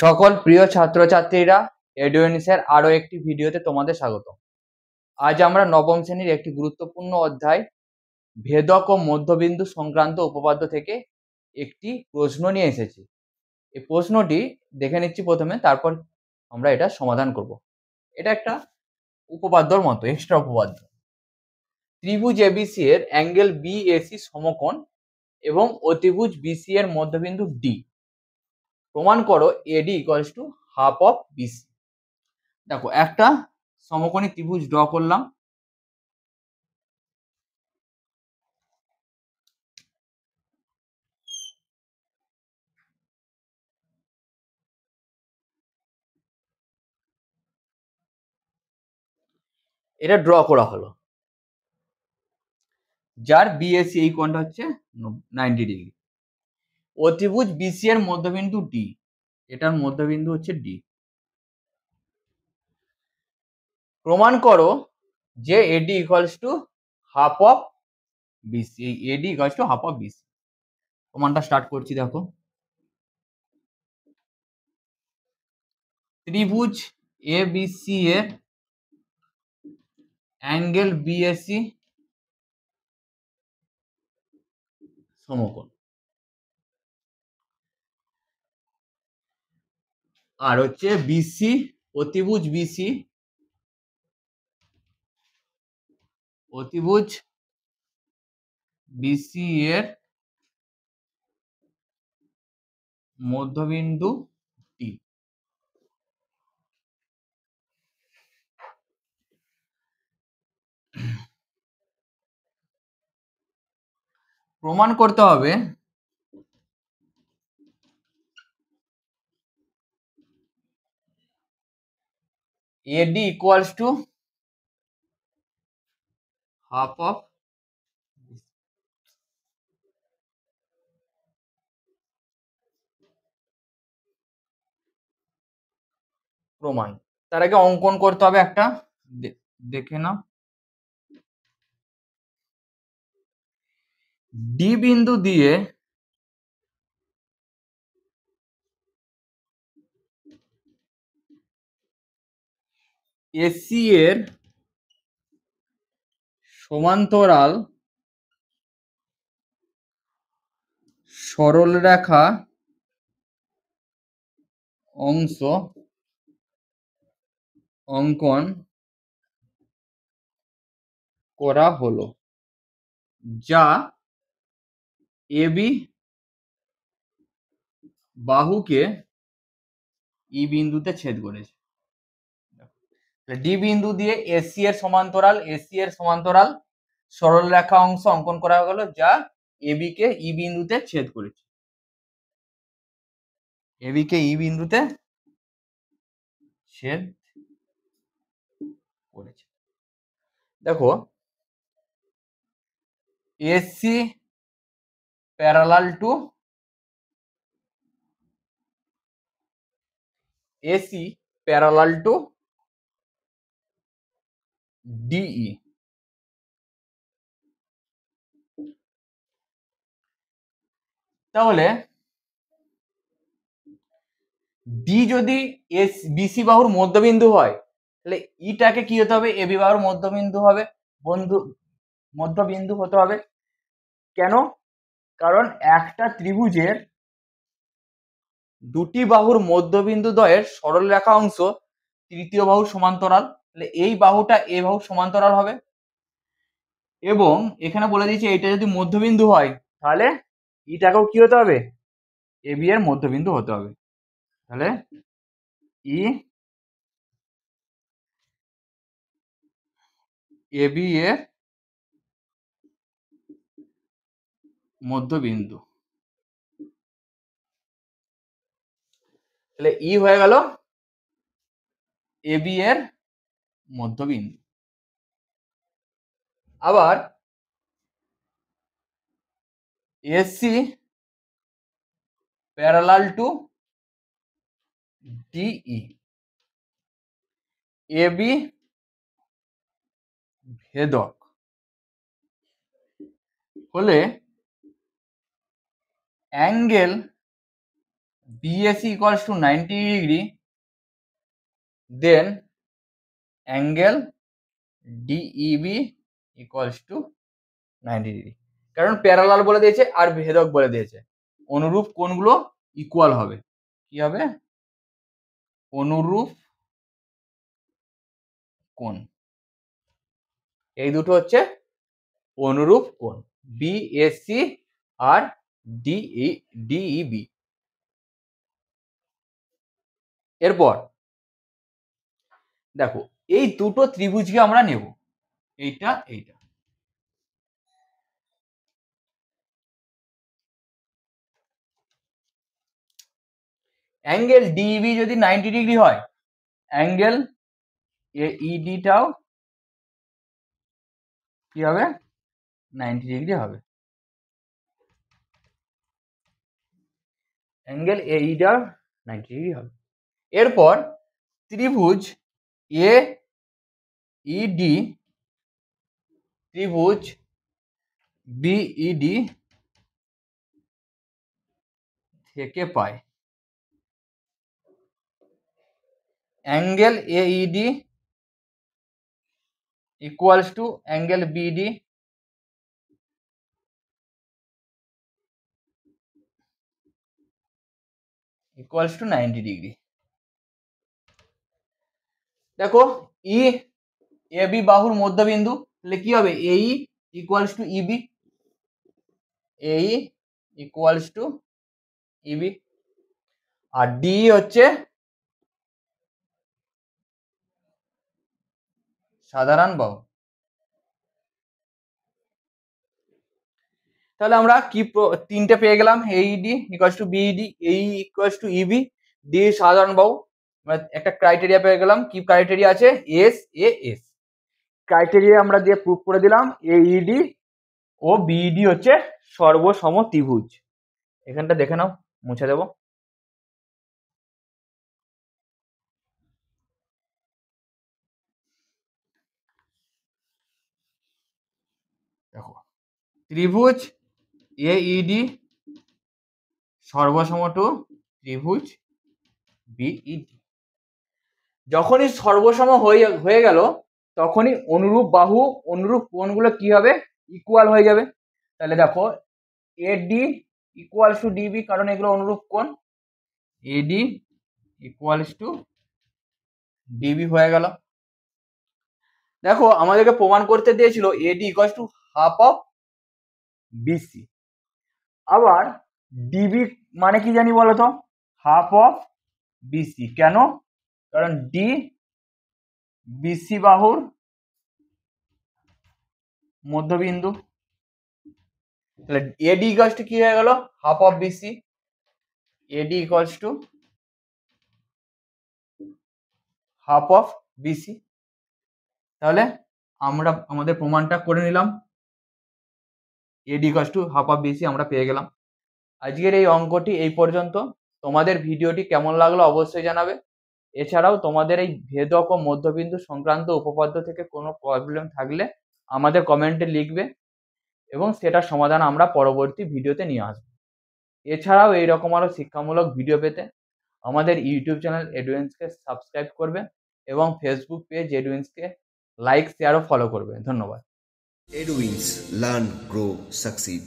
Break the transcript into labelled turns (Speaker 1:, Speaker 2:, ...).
Speaker 1: সকল প্রিয় ছাত্রছাত্রীরা এডুইনিসের আরো একটি ভিডিওতে তোমাদের স্বাগত। আজ আমরা নবম শ্রেণীর একটি গুরুত্বপূর্ণ অধ্যায় ভেদক ও মধ্যবিন্দু সংক্রান্ত উপপাদ্য থেকে একটি প্রশ্ন নিয়ে এসেছি। এই প্রশ্নটি দেখে নিচ্ছি প্রথমে, তারপর আমরা এটা সমাধান করব। এটা একটা উপপাদ্যর মতো, এক্সট্রা উপপাদ্য। ত্রিভুজ এবিসি এর অ্যাঙ্গেল বিএসি সমকোণ এবং অতিভুজ বিসি এর মধ্যবিন্দু ডি। প্রমাণ করো AD equals to half of BC. দেখো, একটা সমকোণী ত্রিভুজ ড্র করলাম। এটা ড্র করা হলো, যার বিএসি এই কোণটা হচ্ছে 90 ডিগ্রি। অতিভুজ বিসি এর মধ্যবিন্দু ডি, এটার মধ্যবিন্দু হচ্ছে ডি। প্রমাণ করো যে AD equals to half of BC. AD equals to half of BC. প্রমাণটা স্টার্ট করছি। দেখো, ত্রিভুজ এবিসি এর অ্যাঙ্গেল বিএসি সমকোণ, আর হচ্ছে বিসি অতিভুজ বিসি এর মধ্যবিন্দু টি। প্রমাণ করতে হবে এডি ইকুয়ালস টু হাফ অফ। প্রমাণ, তার আগে অঙ্কন করতে হবে একটা, দেখে নাও। ডি বিন্দু দিয়ে এসি এর সমান্তরাল সরলরেখা অংশ অঙ্কন করা হলো, যা এবি বাহুকে ই বিন্দুতে ছেদ করেছে। ডি বিন্দু দিয়ে এসি এর সমান্তরাল সরলরেখা অংশ অঙ্কন করা গেল, যা এবি কে ই বিন্দুতে ছেদ করেছে। এবি কে ই বিন্দুতে ছেদ করেছে। দেখো, এসি প্যারালাল টু ডিই। তাহলে ডি যদি এস বিসি বাহুর মধ্যবিন্দু হয়, তাহলে ইটাকে কি হতে হবে? এবি বাহুর মধ্যবিন্দু হতে হবে। কেন? কারণ একটা ত্রিভুজের দুটি বাহুর মধ্যবিন্দু দ্বয়ের সরলরেখা অংশ তৃতীয় বাহুর সমান্তরাল, তাহলে এই বাহুটা এ বাহুর সমান্তরাল হবে। এবং এখানে বলে দিয়েছে এটা যদি মধ্যবিন্দু হয়, তাহলে ইটাকেও কি হতে হবে? এবি এর মধ্যবিন্দু হতে হবে। তাহলে ই এবি এর মধ্যবিন্দু। তাহলে ই হয়ে গেল এবি এর মধ্যবিন্দু। আবার AC parallel to DE, AB ভেদক হলে angle BAC equals to 90 degree, then angle DEB equals to 90 degree. কারণ প্যারালাল বলে দিয়েছে আর ভেদক বলে দিয়েছে, অনুরূপ কোণগুলো ইকুয়াল হবে। কি হবে? অনুরূপ কোণ। এই দুটো হচ্ছে অনুরূপ কোণ, BAC আর DEB। এরপর দেখো এই দুটো ত্রিভুজকে আমরা নেব, এইটা এইটা। অ্যাঙ্গেল ডিবি যদি 90 ডিগ্রি হয়, অ্যাঙ্গেল AEDটাও কি হবে? 90 ডিগ্রি হবে। অ্যাঙ্গেল AEDটাও 90 ডিগ্রি হবে। এরপর ত্রিভুজ AED, ত্রিভুজ BED থেকে পাই angle AED equals to angle BD equals to 90 degree. দেখো AB বাহুর মধ্যবিন্দু, তাহলে কি হবে? AE equals to EB, AE equals to EB। আর DE হচ্ছে সাধারণ বাহু। তাহলে আমরা কি তিনটে পেয়ে গেলাম, AED equals two BED, AE equals to EB, DE সাধারণ বাহু। একটা ক্রাইটেরিয়া পেয়ে গেলাম, কি ক্রাইটেরিয়া আছে? SAS ক্রাইটেরিয়া আমরা দিয়ে প্রুফ করে দিলাম AED ও BED হচ্ছে সর্বসম ত্রিভুজ। এখানটা দেখে নাও, মুছে দেব। দেখো ত্রিভুজ AED সর্বসম টু ত্রিভুজ BED। যখনই সর্বসম হয়ে গেল তখনই অনুরূপ বাহু অনুরূপ কোণগুলো কি হবে? ইকুয়াল হয়ে যাবে। তাহলে দেখো AD ইকুয়ালস টু DB, কারণ এগুলো অনুরূপ কোণ, AD ইকুয়ালস টু DB হয়ে গেল। দেখো আমাদেরকে প্রমাণ করতে দিয়েছিল AD equals to half of BC। আবার DB মানে কি জানি বলো তো? Half of BC। কেন? কারণ BC বাহুর মধ্যবিন্দু। তাহলে AD ইকুয়ালস টু কি হয়ে গেল? Half of BC। AD equals to half of BC। তাহলে আমরা আমাদের প্রমাণটা করে নিলাম, AD equals to half of BC আমরা পেয়ে গেলাম। আজকের এই অঙ্কটি এই পর্যন্ত। তোমাদের ভিডিওটি কেমন লাগলো অবশ্যই জানাবে। এছাড়াও তোমাদের এই ভেদক ও মধ্যবিন্দু সংক্রান্ত উপপাদ্য থেকে কোনো প্রবলেম থাকলে আমাদের কমেন্টে লিখবে এবং সেটার সমাধান আমরা পরবর্তী ভিডিওতে নিয়ে আসবো। এছাড়াও এইরকম আরও শিক্ষামূলক ভিডিও পেতে আমাদের ইউটিউব চ্যানেল এডুইন্সকে সাবস্ক্রাইব করবে এবং ফেসবুক পেজ এডুইন্সকে লাইক, শেয়ার ও ফলো করবে। ধন্যবাদ।
Speaker 2: Edwins, learn, grow, succeed.